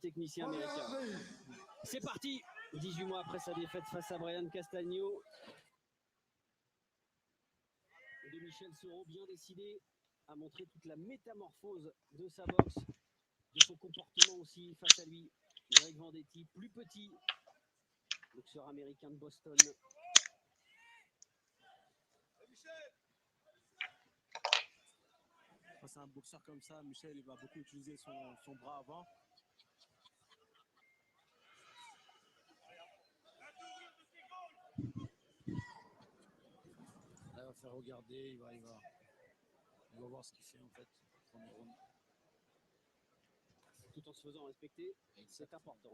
Technicien américain. C'est parti. 18 mois après sa défaite face à Brian Castagno. De Michel Soro, bien décidé à montrer toute la métamorphose de sa boxe, de son comportement aussi face à lui. Greg Vendetti, plus petit, boxeur américain de Boston. Face à un boxeur comme ça, Michel il va beaucoup utiliser son bras avant. Là, il va faire regarder, il va voir ce qu'il fait en fait. Tout en se faisant respecter, c'est important.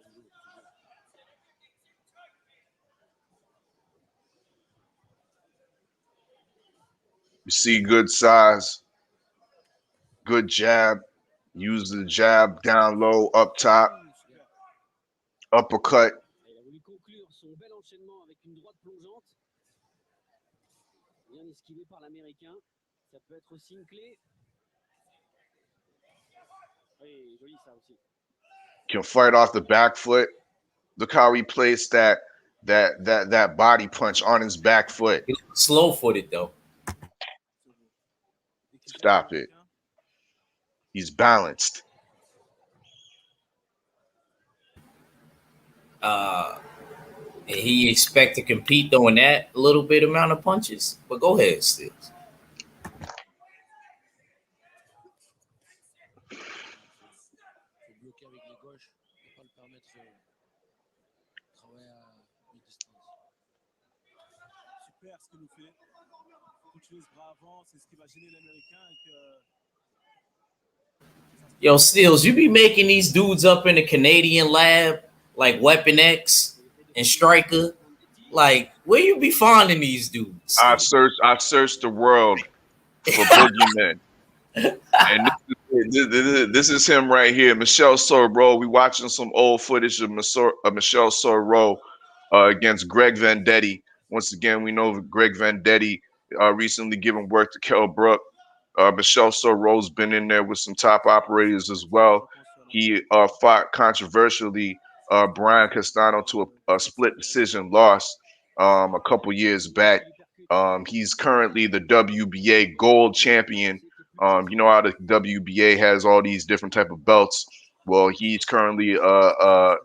You see good size, good jab. Use the jab down low, up top, uppercut. Il a voulu conclure son bel enchaînement avec une droite plongeante. Bien esquivé par l'Américain. Ça peut être aussi une clé. Oui, joli ça aussi. Can fight off the back foot. Look how he placed that body punch on his back foot. Slow-footed though. Stop it. He's balanced. And he expect to compete throwing that little bit amount of punches. But go ahead, Stills. Bloquer avec les gauches, ne pas le permettre de travailler à mi-distance. Super ce qu'il nous fait. Il utilise bras avant, c'est ce qui va gêner l'Américain et que. Yo, Stills, you be making these dudes up in the Canadian lab, like Weapon X and Striker. Like, where you be finding these dudes? I searched the world for boogeymen. And this is him right here, Michel Soro. We watching some old footage of Michel Soro against Greg Vendetti. Once again, we know Greg Vendetti recently given work to Kell Brook. Michel Soro's been in there with some top operators as well. He fought controversially Brian Castano to a split decision loss a couple years back. He's currently the WBA gold champion. You know how the WBA has all these different type of belts. Well, he's currently a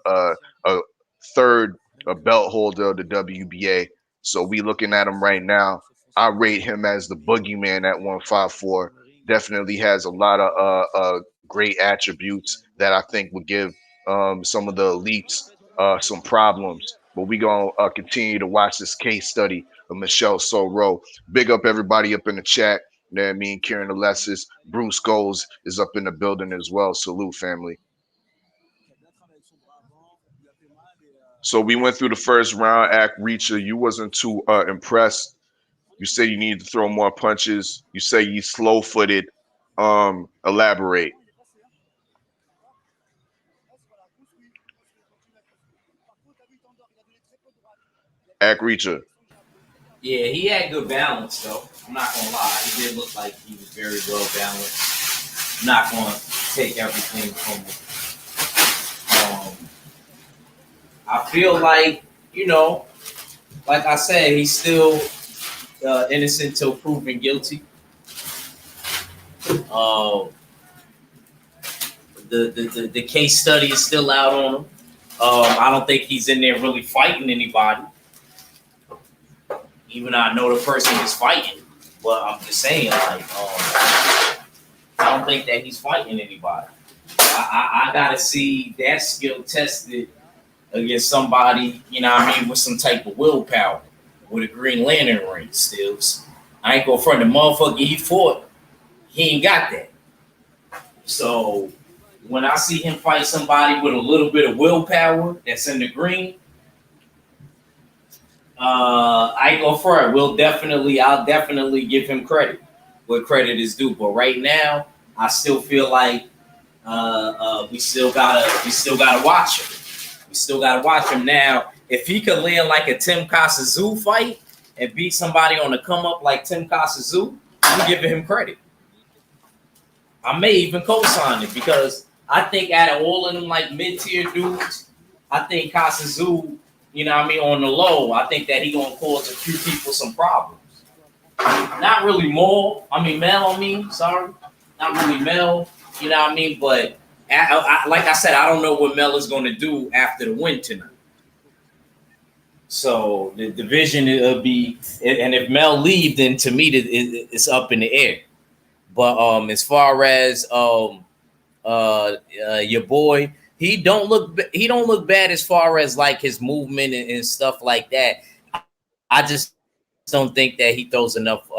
third belt holder of the WBA. So we looking at him right now. I rate him as the boogeyman at 154. Definitely has a lot of great attributes that I think would give some of the elites some problems. But we gonna continue to watch this case study of Michel Soro. Big up everybody up in the chat. You know what I mean? Kieran Alessis, Bruce Goals is up in the building as well. Salute, family. So we went through the first round. Act Reacher, you wasn't too impressed. You say you need to throw more punches. You say you slow-footed. Elaborate. Act Reacher. Yeah, he had good balance, though. I'm not going to lie. He did look like he was very well balanced. I'm not going to take everything from him. I feel like, like I said, he's still innocent till proven guilty. The case study is still out on him. I don't think he's in there really fighting anybody. Even though I know the person is fighting, but I'm just saying, like, I don't think that he's fighting anybody. I gotta see that skill tested against somebody, with some type of willpower, with a Green Lantern ring. Stills, I ain't gonna front the motherfucker he fought. He ain't got that. So when I see him fight somebody with a little bit of willpower that's in the green, I ain't gonna front. I'll definitely give him credit where credit is due. But right now, I still feel like we still gotta watch him. We still gotta watch him. Now, if he could land like a Tim Kasazu fight and beat somebody on the come up like Tim Kasazu, I'm giving him credit. I may even co-sign it because I think out of all of them like mid-tier dudes, I think Kasazu, you know what I mean, on the low, I think that he gonna cause a few people some problems. Not really Mel, sorry. Not really Mel, you know what I mean? But like I said, I don't know what Mel is gonna do after the win tonight. So the division will be, and if Mel leave, then to me it's up in the air. But as far as your boy, he don't look bad as far as like his movement and stuff like that. I just don't think that he throws enough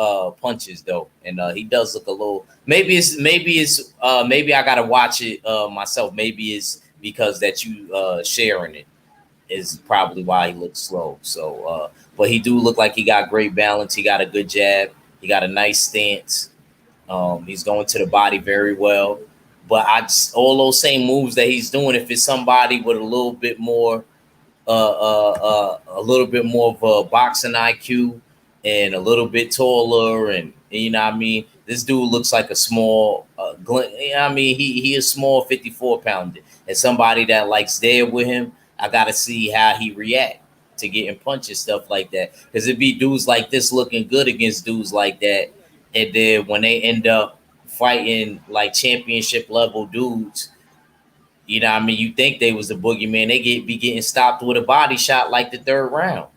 punches though, and he does look a little. Maybe I gotta watch it myself. Maybe it's because that you sharing it is probably why he looks slow. So, but he do look like he got great balance. He got a good jab. He got a nice stance. He's going to the body very well. But all those same moves that he's doing, if it's somebody with a little bit more of a boxing IQ and a little bit taller, and you know what I mean, this dude looks like a small he is small 54 pounder, and somebody that likes there with him, I gotta see how he react to getting punches, stuff like that, because it'd be dudes like this looking good against dudes like that, and then when they end up fighting like championship level dudes, you know what I mean, you think they was the boogeyman, they be getting stopped with a body shot like the third round.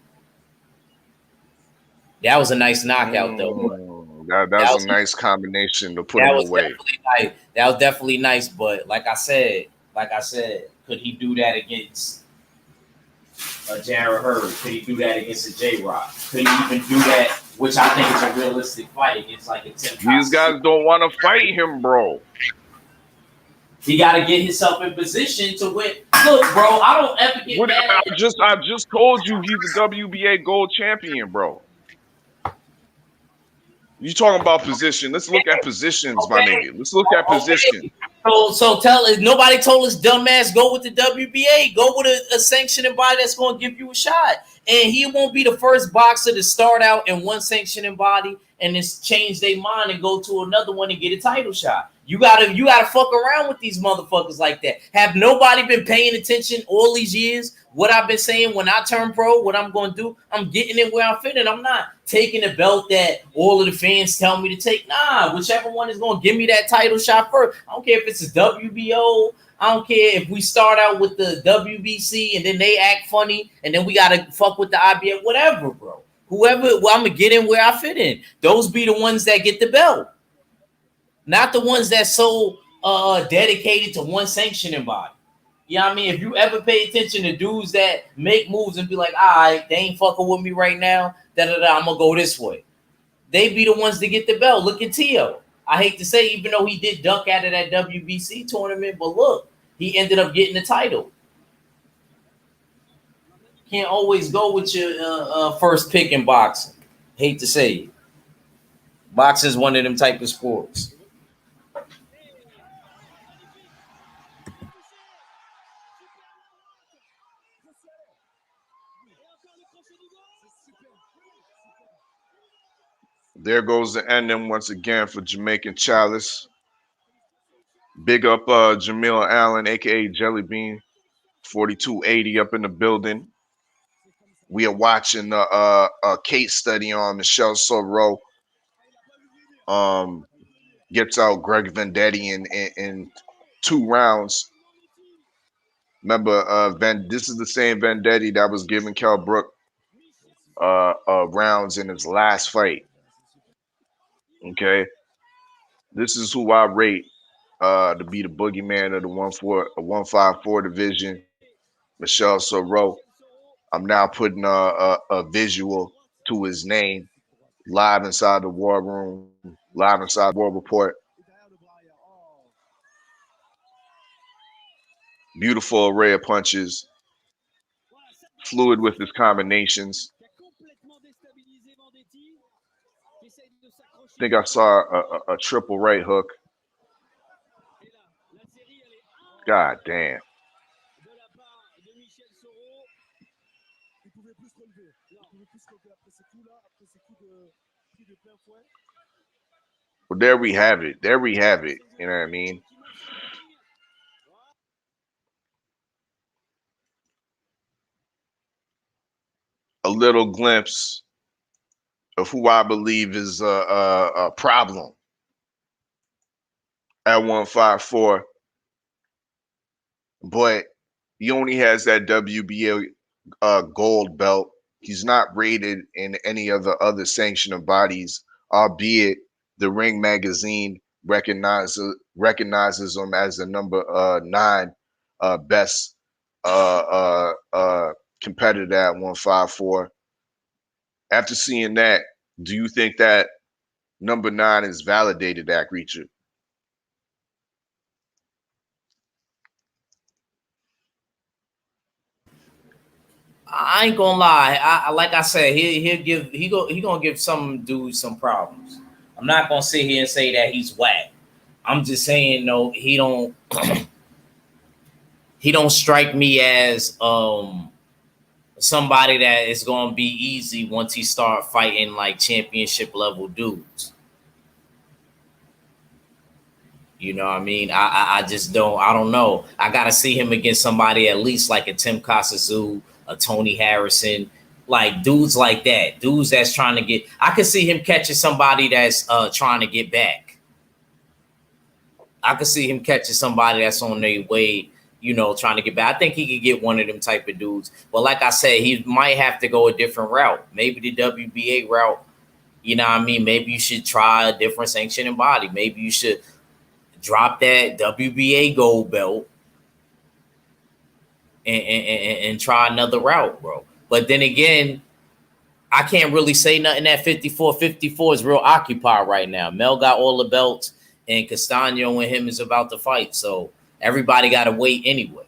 That was a nice knockout though. That's a nice combination to put That him was away. definitely nice. That was definitely nice, but like I said, could he do that against a Jared Hurd? Could he do that against a J Rock? Could he even do that, which I think is a realistic fight against like a Tim? These guys don't want to fight him, bro. He got to get himself in position to win. Look, bro, I don't ever get mad. I just told you he's a WBA gold champion, bro. You talking about position? Let's look at positions, my nigga. Let's look at position. So tell us. Nobody told us, dumbass, go with the WBA. Go with a sanctioning body that's going to give you a shot. And he won't be the first boxer to start out in one sanctioning body and then change their mind and go to another one and get a title shot. You gotta fuck around with these motherfuckers like that. Have nobody been paying attention all these years? What I've been saying when I turn pro, what I'm going to do, I'm getting it where I'm fitting. I'm not taking the belt that all of the fans tell me to take. Nah, whichever one is going to give me that title shot first. I don't care if it's a WBO. I don't care if we start out with the WBC and then they act funny and then we got to fuck with the IBF, whatever, bro. Whoever, I'm going to get in where I fit in. Those be the ones that get the belt. Not the ones that's so dedicated to one sanctioning body. You know what I mean? If you ever pay attention to dudes that make moves and be like, all right, they ain't fucking with me right now, I'm going to go this way. They be the ones to get the belt. Look at Tio. I hate to say, even though he did duck out of that WBC tournament, but look, he ended up getting the title. Can't always go with your first pick in boxing. Hate to say it. Boxing is one of them type of sports. There goes the ending once again for Jamaican Chalice. Big up Jamil Allen, aka Jelly Bean, 4280 up in the building. We are watching a case study on Michelle Soro. Gets out Greg Vendetti in 2 rounds. Remember, this is the same Vendetti that was giving Kell Brook rounds in his last fight. Okay, this is who I rate to be the boogeyman of the 154 division, Michelle Soro. I'm now putting a visual to his name live inside the war room, live inside War Report. Beautiful array of punches, fluid with his combinations. I think I saw a triple right hook. God damn. Well, there we have it. There we have it. You know what I mean? A little glimpse of who I believe is a problem at 154, but he only has that WBA gold belt. He's not rated in any of the other sanctioning bodies, albeit the Ring magazine recognizes him as the number 9 best competitor at 154. After seeing that, do you think that number 9 is validated at Reacher? I ain't gonna lie. Like I said, he gonna give some dudes some problems. I'm not gonna sit here and say that he's whack. I'm just saying no, he don't strike me as somebody that is gonna be easy once he start fighting like championship level dudes. You know what I mean? I just I don't know. I gotta see him against somebody at least like a Tim Kasazu, a Tony Harrison, like dudes like that. Dudes that's trying to get, I could see him catching somebody that's trying to get back. I could see him catching somebody that's on their way, you know, trying to get back. I think he could get one of them type of dudes. But like I said, he might have to go a different route. Maybe the WBA route, you know what I mean? Maybe you should try a different sanctioning body. Maybe you should drop that WBA gold belt and try another route, bro. But then again, I can't really say nothing at 54. 54 is real occupied right now. Mel got all the belts, and Castano and him is about to fight. So everybody got to wait anyway.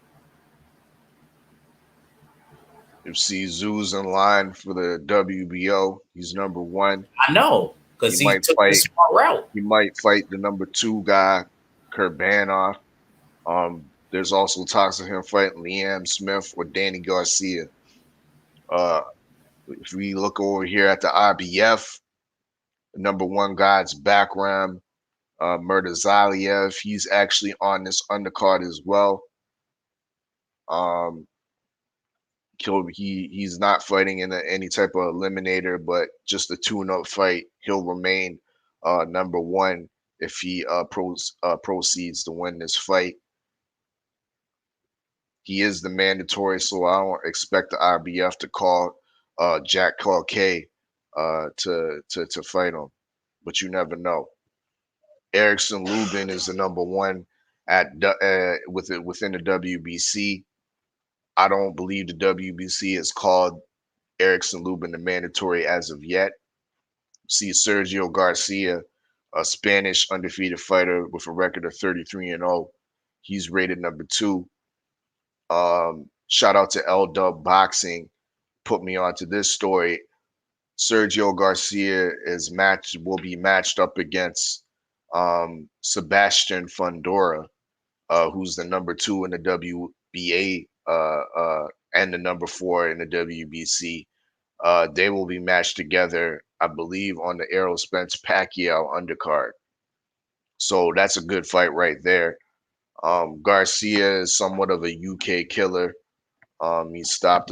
You see Zoo's in line for the WBO. He's number 1. I know, because he took the smart route. He might fight the number 2 guy, Kurbanoff. There's also talks of him fighting Liam Smith or Danny Garcia. If we look over here at the IBF, the number 1 guy's background, Murtazaliev, he's actually on this undercard as well. He's not fighting in any type of eliminator, but just a tune-up fight. He'll remain number 1 if he proceeds to win this fight. He is the mandatory, so I don't expect the IBF to call Jack Clarke to fight him, but you never know. Erickson Lubin is the number 1 at within the WBC. I don't believe the WBC has called Erickson Lubin the mandatory as of yet. See Sergio Garcia, a Spanish undefeated fighter with a record of 33-0. He's rated number 2. Shout out to L Dub Boxing, put me onto this story. Sergio Garcia will be matched up against Sebastian Fundora, who's the number 2 in the WBA and the number 4 in the WBC. They will be matched together, I believe, on the Errol Spence Pacquiao undercard. So that's a good fight right there. Garcia is somewhat of a UK killer. He stopped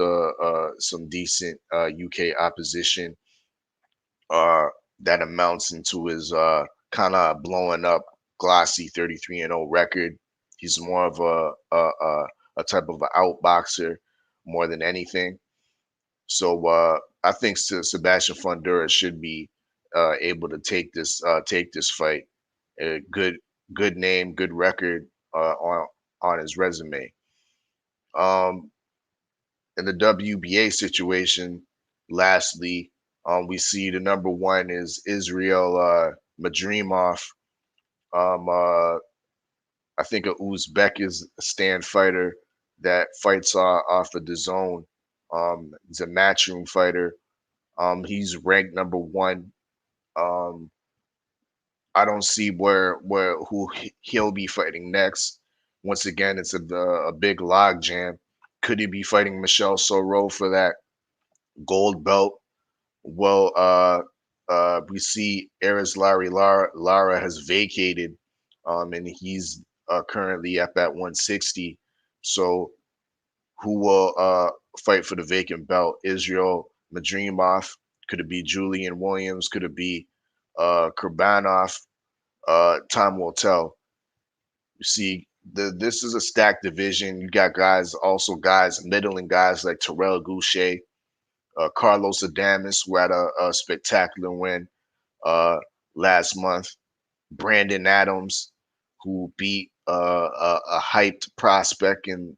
some decent UK opposition that amounts into his kind of blowing up glossy 33-0 record. He's more of a type of an outboxer more than anything. So I think Sebastian Fundora should be able to take this fight. A good name, good record on his resume. In the WBA situation, lastly, we see the number 1 is Israel Madrimov. I think a Uzbekistan fighter that fights off of the zone. He's a matchroom fighter. He's ranked number 1. I don't see who he'll be fighting next. Once again, it's a big log jam. Could he be fighting Michelle Soro for that gold belt? Well, we see Aris Lara has vacated, and he's currently up at 160. So who will fight for the vacant belt? Israel Madrimov? Could it be Julian Williams? Could it be Kurbanov? Time will tell. You see, this is a stacked division. You got guys, middling guys like Terrell Goucher, Carlos Adames, who had a spectacular win last month. Brandon Adams, who beat a hyped prospect in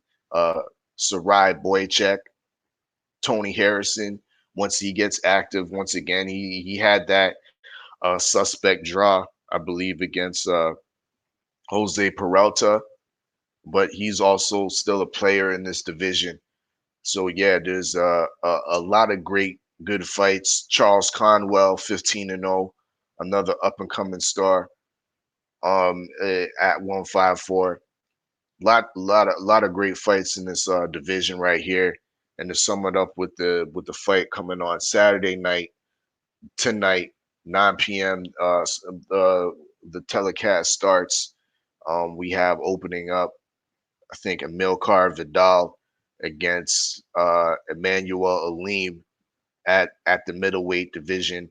Sarai Boychek. Tony Harrison, once he gets active, once again, he had that suspect draw, I believe, against Jose Peralta, but he's also still a player in this division. So yeah, there's a lot of good fights. Charles Conwell, 15-0, another up and coming star. At 154, lot of great fights in this division right here. And to sum it up with the fight coming on Saturday night, tonight, 9 p.m. The telecast starts. We have opening up, I think, Amilcar Vidal against Emmanuel Alim at the middleweight division.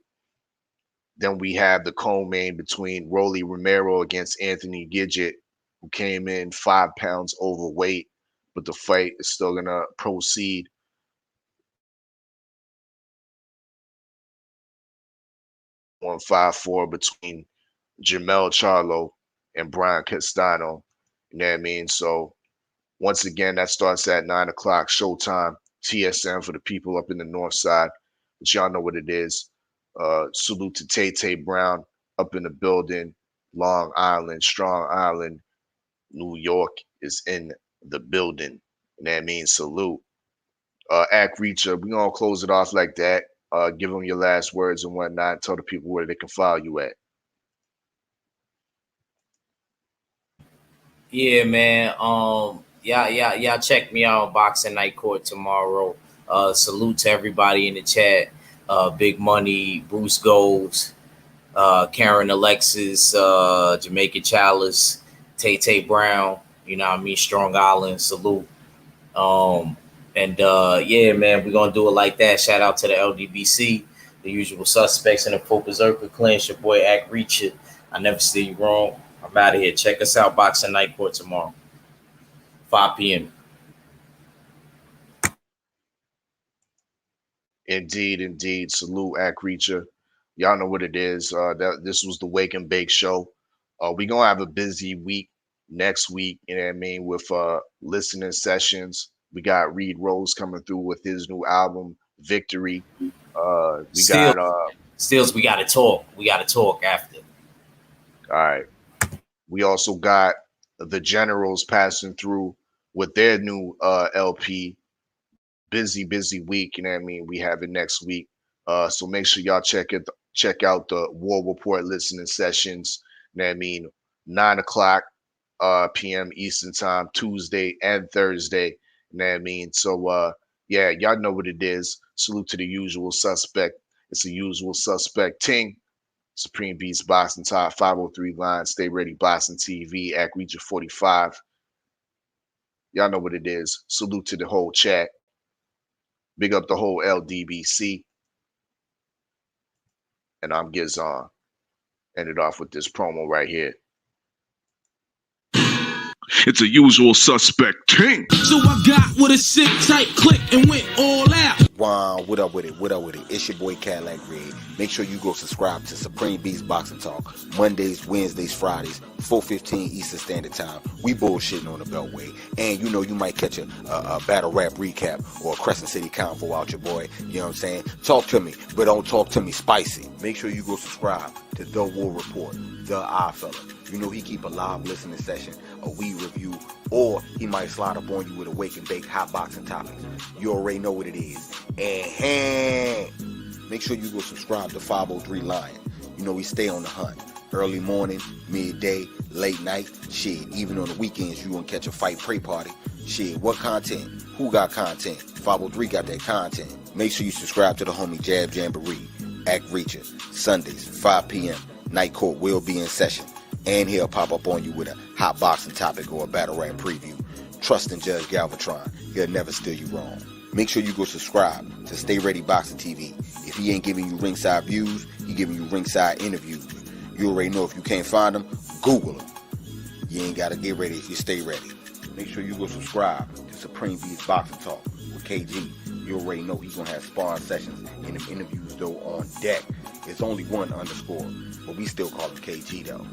Then we have the co-main between Rolly Romero against Anthony Gidget, who came in 5 pounds overweight, but the fight is still gonna proceed. $154 between Jamel Charlo and Brian Castano. You know what I mean? So once again, that starts at 9 o'clock, Showtime, TSN for the people up in the north side. But y'all know what it is. Salute to Tay Brown up in the building. Long Island, Strong Island, New York is in the building. You know what I mean? Salute. Act Reacher, we're going to close it off like that. Give them your last words and whatnot. Tell the people where they can follow you at. Yeah, man. Y'all check me out on Boxing Night Court tomorrow. Salute to everybody in the chat. Big Money, Bruce Goals, Karen Alexis, Jamaica Chalice, Tay Brown, you know what I mean? Strong Island, salute. Yeah, man, we're gonna do it like that. Shout out to the LDBC, the usual suspects in the Full Berserker clan. It's your boy Act Reacher. I never see you wrong. I'm out of here. Check us out, Boxing Night Court tomorrow, 5 p.m. Indeed. Salute, Act Reacher. Y'all know what it is. This was the Wake and Bake show. We're gonna have a busy week next week, you know what I mean, with listening sessions. We got Reed Rose coming through with his new album, Victory. Stills, we gotta talk. We gotta talk after. All right. We also got the Generals passing through with their new LP. Busy week, you know what I mean? We have it next week. So make sure y'all check out the War Report listening sessions, you know what I mean? 9 o'clock p.m. Eastern time, Tuesday and Thursday, you know what I mean? So yeah, y'all know what it is. Salute to the usual suspect. It's the usual suspect Ting. Supreme Beast Boxing Talk, 503 line, Stay Ready Boxing TV, Act Reacher 45. Y'all know what it is. Salute to the whole chat. Big up the whole LDBC. And I'm Gizon. Ended off with this promo right here. It's a usual suspect Ting. So I got with a sick tight click and went all out. Wow, what up with it? It's your boy Cadillac Red. Make sure you go subscribe to Supreme Beast Boxing Talk. Mondays, Wednesdays, Fridays, 4:15 Eastern Standard Time. We bullshitting on the Beltway. And you know you might catch a battle rap recap or a Crescent City convo out your boy. You know what I'm saying? Talk to me, but don't talk to me spicy. Make sure you go subscribe to The War Report, The Oddfella. You know he keep a live listening session, a weed review, or he might slide up on you with a wake and bake hot boxing topics. You already know what it is. And make sure you go subscribe to 503 Lion. You know we stay on the hunt. Early morning, midday, late night, shit. Even on the weekends, you gonna catch a fight pray party. Shit, what content? Who got content? 503 got that content. Make sure you subscribe to the homie Jab Jamboree. Act Reacher, Sundays, 5 p.m. Night Court will be in session, and he'll pop up on you with a hot boxing topic or a battle rap preview. Trust in Judge Galvatron, he'll never steer you wrong. Make sure you go subscribe to Stay Ready Boxing TV. If he ain't giving you ringside views, he giving you ringside interviews. You already know if you can't find him, Google him. You ain't gotta get ready if you stay ready. Make sure you go subscribe to Supreme Beast Boxing Talk with KG. You already know he's gonna have sparring sessions and them interviews though on deck. It's only one underscore, but we still call him KG though.